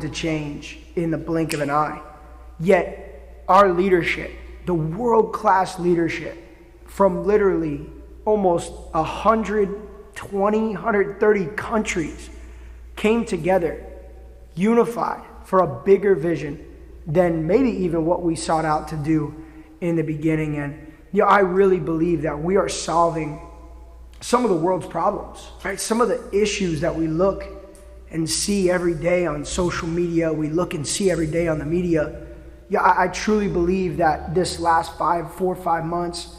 to change in the blink of an eye. Yet our leadership, the world-class leadership from literally almost 120, 130 countries came together, unified for a bigger vision than maybe even what we sought out to do in the beginning. And I really believe that we are solving some of the world's problems, right? Some of the issues that we look and see every day on social media, we look and see every day on the media. I truly believe that this last 4 or 5 months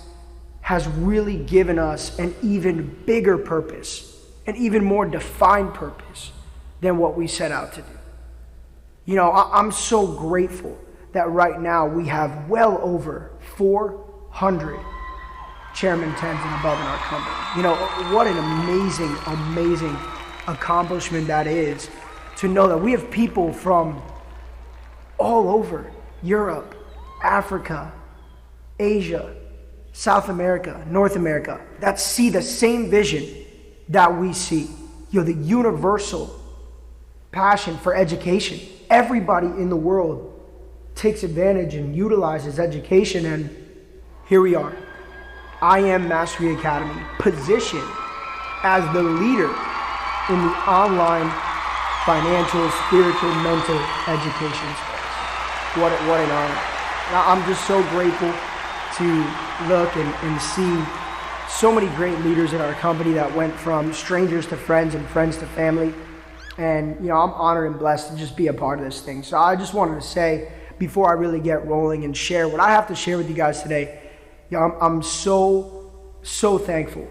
has really given us an even bigger purpose, an even more defined purpose than what we set out to do. I'm so grateful that right now we have well over 400 Chairman 10s and above in our company. What an amazing accomplishment that is, to know that we have people from all over Europe, Africa, Asia, South America, North America, that see the same vision that we see. The universal passion for education. Everybody in the world takes advantage and utilizes education, and here we are. 𝐼𝐴M Mastery Academy, positioned as the leader in the online financial, spiritual, mental education space. What an honor. Now, I'm just so grateful to look and see so many great leaders in our company that went from strangers to friends and friends to family. And, I'm honored and blessed to just be a part of this thing. So I just wanted to say, before I really get rolling and share what I have to share with you guys today, I'm so thankful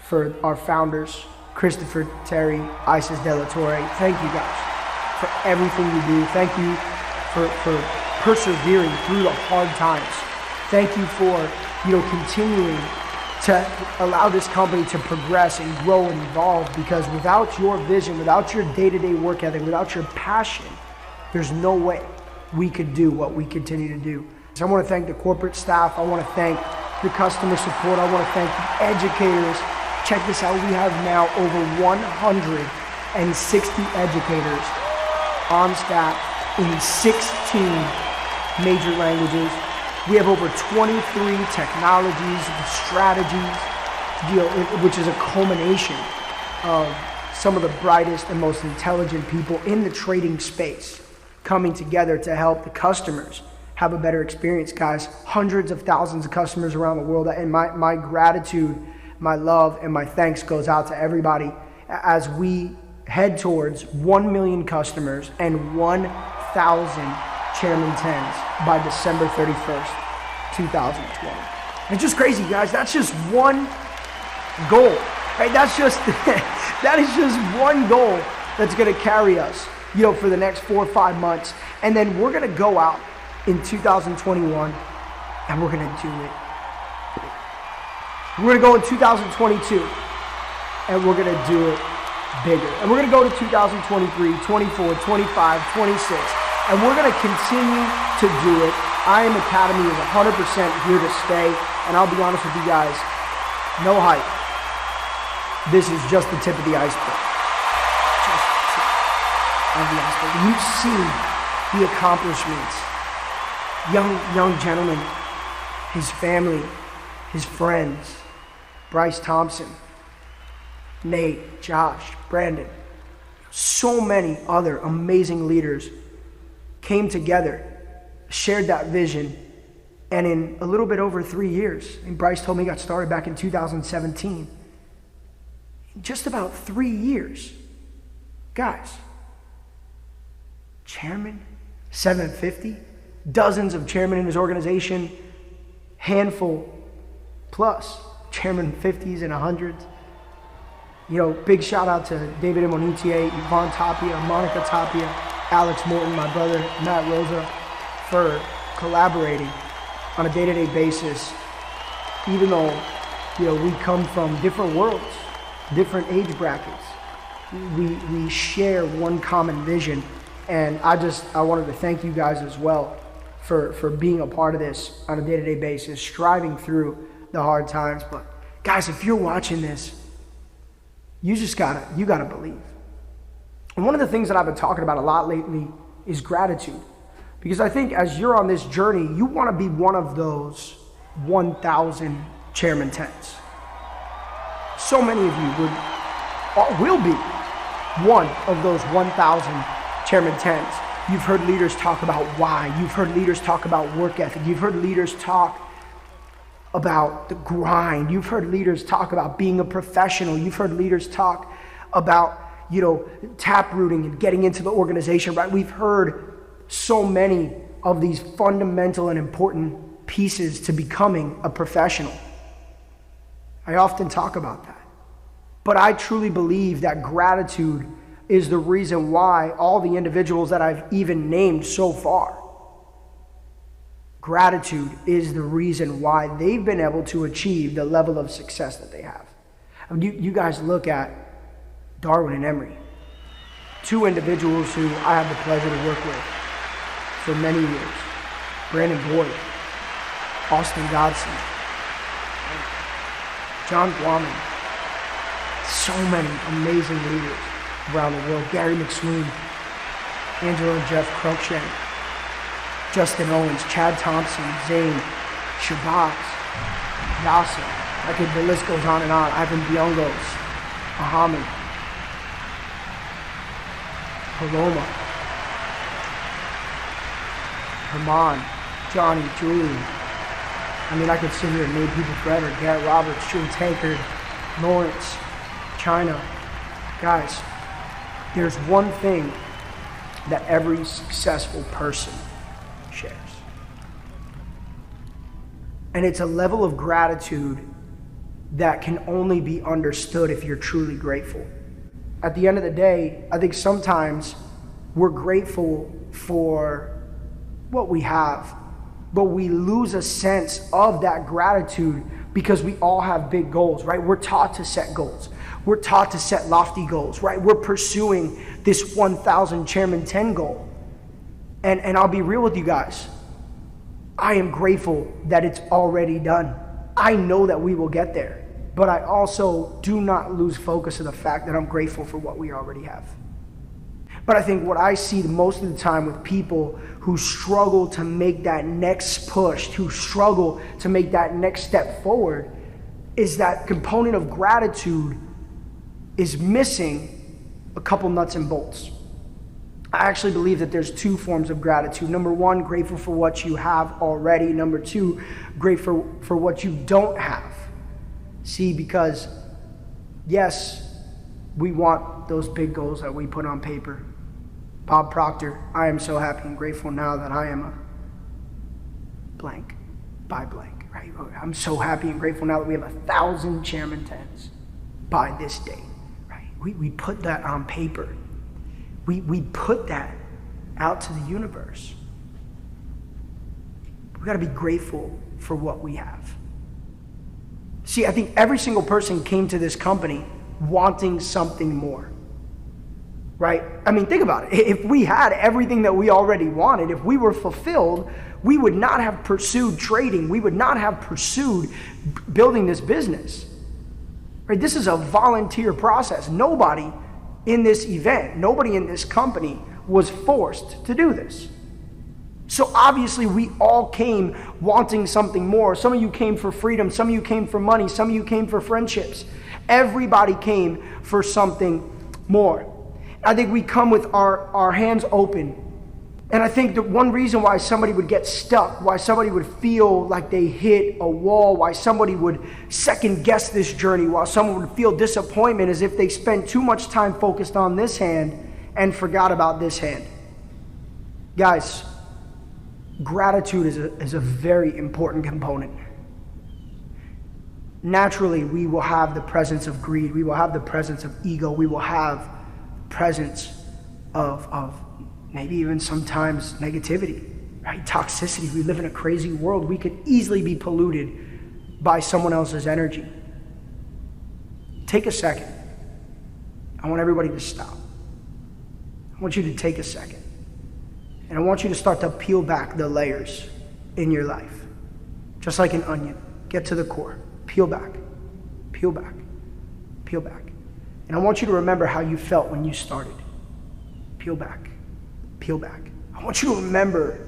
for our founders, Christopher, Terry, 𝐼𝐻𝑒𝑠 de la Torre. Thank you guys for everything you do. Thank you for persevering through the hard times. Thank you for, continuing to allow this company to progress and grow and evolve, because without your vision, without your day-to-day work ethic, without your passion, there's no way we could do what we continue to do. So I want to thank the corporate staff. I want to thank the customer support. I want to thank the educators. Check this out. We have now over 160 educators on staff in 16 major languages. We have over 23 technologies, strategies, which is a culmination of some of the brightest and most intelligent people in the trading space coming together to help the customers have a better experience, guys. Hundreds of thousands of customers around the world. And my gratitude, my love, and my thanks goes out to everybody as we head towards 1 million customers and 1,000 Chairman 10s by December 31st, 2020. It's just crazy, guys. That's just one goal, right? That is just one goal that's going to carry us, for the next 4 or 5 months. And then we're going to go out in 2021 and we're going to do it. We're going to go in 2022 and we're going to do it bigger. And we're going to go to 2023, 24, 25, 26, and we're going to continue to do it. 𝐼𝐴M Academy is 100% here to stay, and I'll be honest with you guys, no hype. This is just the tip of the iceberg. Just the tip of the iceberg. You've seen the accomplishments. Young gentleman, his family, his friends, Bryce Thompson, Nate, Josh, Brandon, so many other amazing leaders came together, shared that vision, and in a little bit over 3 years, and Bryce told me he got started back in 2017, in just about 3 years, guys, chairman, 750, dozens of chairmen in his organization, handful plus chairman 50s and 100s. Big shout out to David Imonitier, Yvonne Tapia, Monica Tapia, Alex Morton, my brother, Matt Rosa, for collaborating on a day-to-day basis, even though, we come from different worlds, different age brackets. We share one common vision, and I wanted to thank you guys as well for being a part of this on a day-to-day basis, striving through the hard times. But guys, if you're watching this, you gotta believe. And one of the things that I've been talking about a lot lately is gratitude. Because I think as you're on this journey, you want to be one of those 1,000 Chairman 10s. So many of you will be one of those 1,000 Chairman 10s. You've heard leaders talk about why. You've heard leaders talk about work ethic. You've heard leaders talk about the grind. You've heard leaders talk about being a professional. You've heard leaders talk about, tap rooting and getting into the organization, right? We've heard so many of these fundamental and important pieces to becoming a professional. I often talk about that. But I truly believe that gratitude is the reason why all the individuals that I've even named so far, gratitude is the reason why they've been able to achieve the level of success that they have. I mean, you guys look at Darwin and Emery, two individuals who I have the pleasure to work with for many years. Brandon Boyd, Austin Godson, John Guaman, so many amazing leaders around the world. Gary McSween, Angelo and Jeff Cruikshank, Justin Owens, Chad Thompson, Zane, Shabazz, Yasser. The list goes on and on. Ivan Biongos, Muhammad, Paloma, Herman, Johnny, Julian. I could sit here and name people forever. Garrett Roberts, Drew Tankard, Lawrence, China. Guys, there's one thing that every successful person shares. And it's a level of gratitude that can only be understood if you're truly grateful. At the end of the day, I think sometimes we're grateful for what we have, but we lose a sense of that gratitude because we all have big goals, right? We're taught to set goals. We're taught to set lofty goals, right? We're pursuing this 1,000 Chairman 10 goal. And I'll be real with you guys. I am grateful that it's already done. I know that we will get there, but I also do not lose focus of the fact that I'm grateful for what we already have. But I think what I see most of the time with people who struggle to make that next push, who struggle to make that next step forward, is that component of gratitude is missing a couple nuts and bolts. I actually believe that there's two forms of gratitude. Number one, grateful for what you have already. Number two, grateful for what you don't have. See, because yes, we want those big goals that we put on paper. Bob Proctor, I am so happy and grateful now that I am a blank by blank, right? I'm so happy and grateful now that we have 1,000 Chairman 10s by this date, right? We put that on paper. We put that out to the universe. We've got to be grateful for what we have. See, I think every single person came to this company wanting something more, right? Think about it. If we had everything that we already wanted, if we were fulfilled, we would not have pursued trading. We would not have pursued building this business, right? This is a volunteer process. Nobody in this event, nobody in this company was forced to do this. So obviously we all came wanting something more. Some of you came for freedom. Some of you came for money. Some of you came for friendships. Everybody came for something more. I think we come with our hands open. And I think that one reason why somebody would get stuck, why somebody would feel like they hit a wall, why somebody would second guess this journey, why someone would feel disappointment is if they spend too much time focused on this hand and forgot about this hand. Guys, gratitude is a very important component. Naturally, we will have the presence of greed. We will have the presence of ego. We will have presence of maybe even sometimes negativity, right? Toxicity. We live in a crazy world. We could easily be polluted by someone else's energy. Take a second. I want everybody to stop. I want you to take a second. And I want you to start to peel back the layers in your life. Just like an onion. Get to the core. Peel back. Peel back. Peel back. And I want you to remember how you felt when you started. Peel back. peel back. I want you to remember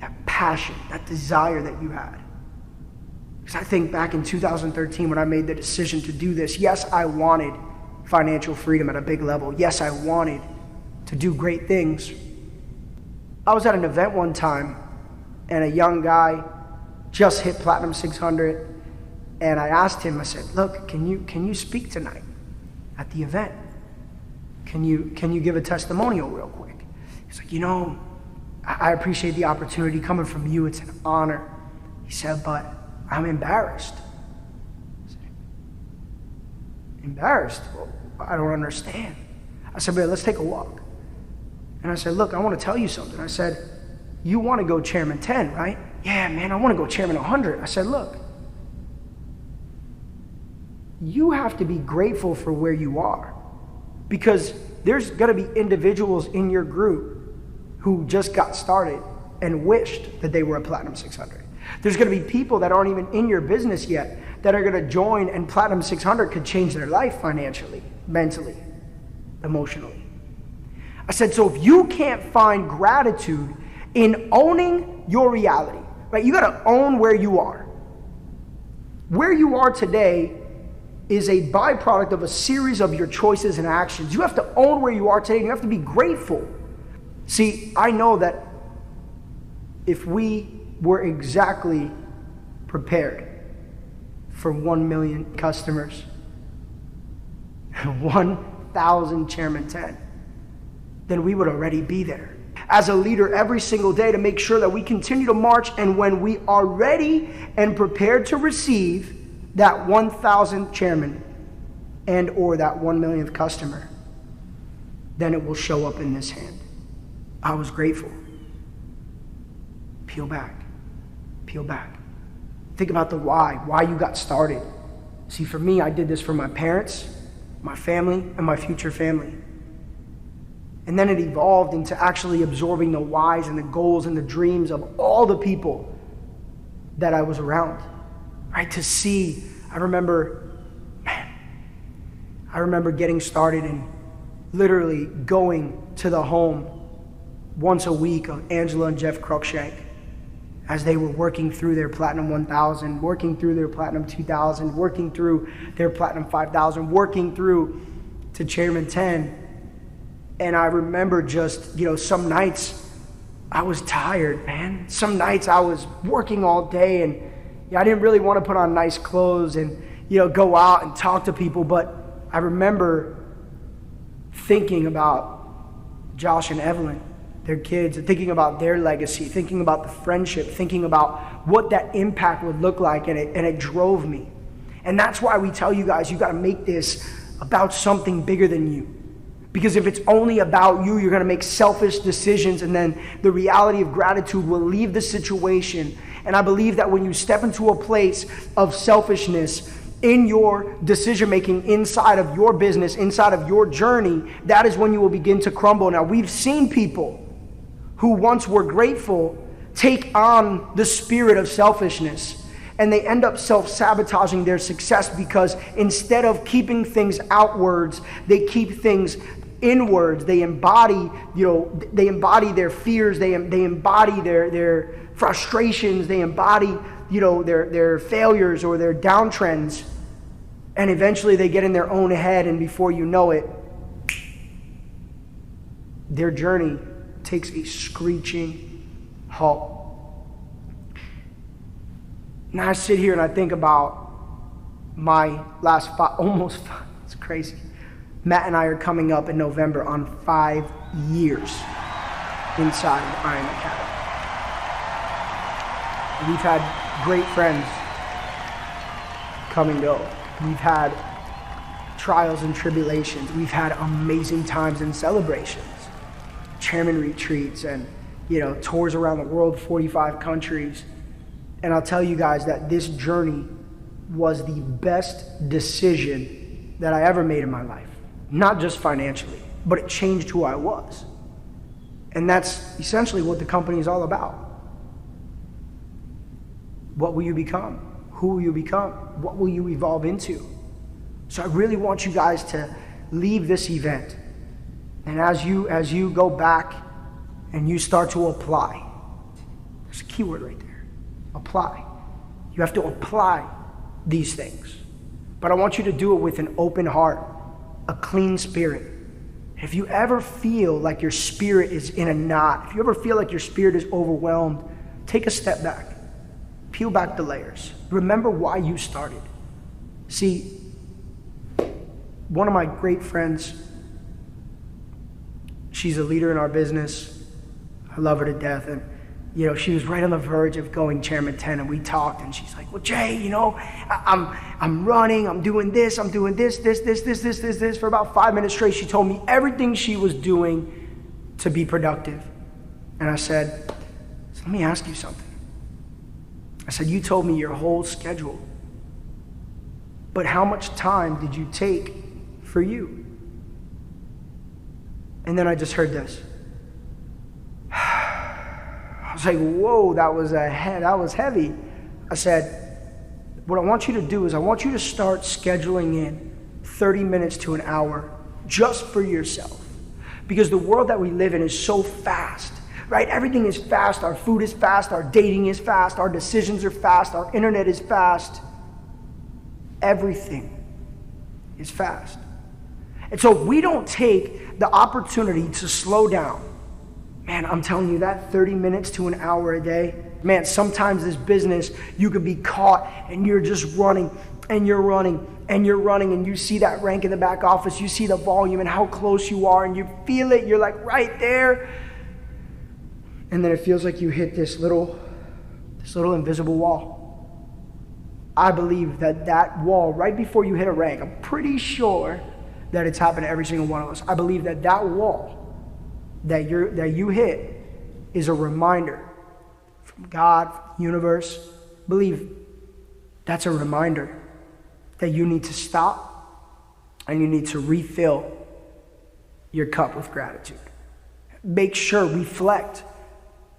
that passion, that desire that you had. Because I think back in 2013 when I made the decision to do this, yes, I wanted financial freedom at a big level. Yes, I wanted to do great things. I was at an event one time and a young guy just hit Platinum 600, and I asked him, I said, look, can you speak tonight at the event? Can you give a testimonial real quick? He's like, I appreciate the opportunity coming from you. It's an honor. He said, but I'm embarrassed. I said, embarrassed? Well, I don't understand. I said, but let's take a walk. And I said, look, I want to tell you something. I said, you want to go Chairman 10, right? Yeah, man, I want to go Chairman 100. I said, look, you have to be grateful for where you are, because there's going to be individuals in your group who just got started and wished that they were a Platinum 600. There's going to be people that aren't even in your business yet that are going to join, and Platinum 600 could change their life financially, mentally, emotionally. I said, so if you can't find gratitude in owning your reality, right? You got to own where you are. Where you are today is a byproduct of a series of your choices and actions. You have to own where you are today, and you have to be grateful. See, I know that if we were exactly prepared for 1 million customers, 1,000 Chairman 10, then we would already be there. As a leader every single day to make sure that we continue to march, and when we are ready and prepared to receive that 1,000 chairman and or that 1 millionth customer, then it will show up in this hand. I was grateful. Peel back. Peel back. Think about the why you got started. See, for me, I did this for my parents, my family, and my future family. And then it evolved into actually absorbing the whys and the goals and the dreams of all the people that I was around, right? To see, I remember getting started and literally going to the home once a week of Angela and Jeff Cruikshank as they were working through their Platinum 1000, working through their Platinum 2000, working through their Platinum 5000, working through to Chairman 10. And I remember just, some nights I was tired, man. Some nights I was working all day, and I didn't really want to put on nice clothes and, go out and talk to people. But I remember thinking about Josh and Evelyn, their kids, and thinking about their legacy, thinking about the friendship, thinking about what that impact would look like, and it drove me. And that's why we tell you guys, you got to make this about something bigger than you. Because if it's only about you, you're going to make selfish decisions, and then the reality of gratitude will leave the situation. And I believe that when you step into a place of selfishness in your decision making inside of your business, inside of your journey, that is when you will begin to crumble. Now, we've seen people who once were grateful take on the spirit of selfishness, and they end up self-sabotaging their success, because instead of keeping things outwards, they keep things inwards. They embody, their fears, they embody their frustrations, they embody, their failures or their downtrends, and eventually they get in their own head, and before you know it, their journey takes a screeching halt. Now I sit here and I think about my last it's crazy. Matt and I are coming up in November on 5 years inside I Am Academy. We've had great friends come and go. We've had trials and tribulations. We've had amazing times and celebrations, chairman retreats, and tours around the world, 45 countries. And I'll tell you guys that this journey was the best decision that I ever made in my life. Not just financially, but it changed who I was. And that's essentially what the company is all about. What will you become? Who will you become? What will you evolve into? So I really want you guys to leave this event, and as you go back and you start to apply. There's a key word right there. Apply. You have to apply these things. But I want you to do it with an open heart, a clean spirit. If you ever feel like your spirit is in a knot, if you ever feel like your spirit is overwhelmed, take a step back. Peel back the layers. Remember why you started. See, one of my great friends, she's a leader in our business. I love her to death. And, she was right on the verge of going Chairman 10, and we talked, and she's like, well, Jay, I'm running, I'm doing this for about 5 minutes straight. She told me everything she was doing to be productive. And I said, let me ask you something. I said, you told me your whole schedule, but how much time did you take for you? And then I just heard this. I was like, whoa, that was heavy. I said, what I want you to do is I want you to start scheduling in 30 minutes to an hour just for yourself. Because the world that we live in is so fast, right? Everything is fast. Our food is fast. Our dating is fast. Our decisions are fast. Our internet is fast. Everything is fast. And so we don't take the opportunity to slow down. Man, I'm telling you, that 30 minutes to an hour a day, man, sometimes this business, you could be caught and you're just running and you're running and you're running and you see that rank in the back office, you see the volume and how close you are and you feel it, you're like right there. And then it feels like you hit this little invisible wall. I believe that wall, right before you hit a rank, I'm pretty sure that it's happened to every single one of us. I believe that wall that you hit is a reminder from God, from the universe. I believe that's a reminder that you need to stop and you need to refill your cup with gratitude. Make sure, reflect.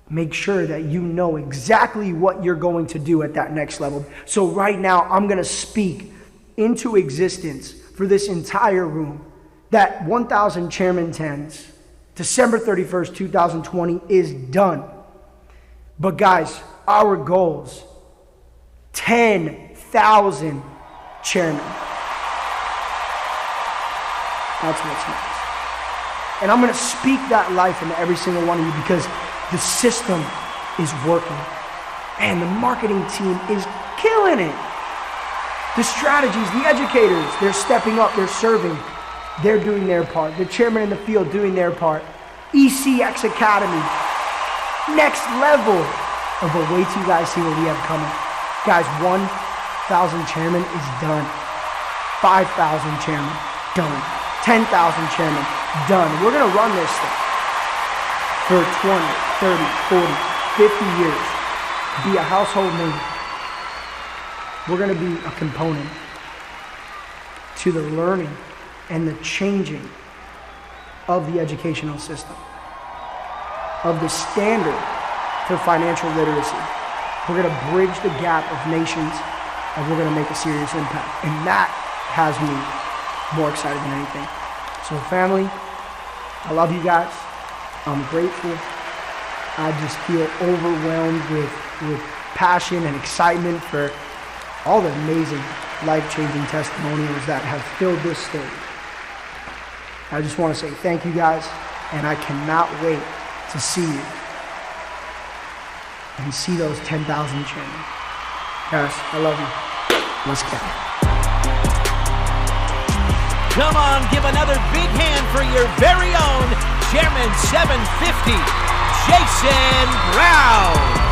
Make sure that you know exactly what you're going to do at that next level. So right now, I'm going to speak into existence for this entire room that 1,000 Chairman 10s, December 31st, 2020 is done. But guys, our goals, 10,000 chairmen. That's what's next. And I'm going to speak that life into every single one of you because the system is working. And the marketing team is killing it. The strategies, the educators, they're stepping up, they're serving. They're doing their part. The chairman in the field doing their part. ECX Academy. Next level of a 𝗖𝗎𝗔𝗏 what we have coming. Guys, 1,000 chairman is done. 5,000 chairman, done. 10,000 chairman, done. We're going to run this thing for 20, 30, 40, 50 years. Be a household name. We're going to be a component to the learning and the changing of the educational system, of the standard for financial literacy. We're going to bridge the gap of nations, and we're going to make a serious impact. And that has me more excited than anything. So family, I love you guys. I'm grateful. I just feel overwhelmed with passion and excitement for all the amazing life-changing testimonials that have filled this stage. I just want to say thank you guys, and I cannot wait to see you and see those 10,000 chairmen. Guys, I love you. Let's go. Come on, give another big hand for your very own Chairman 750, Jason Brown.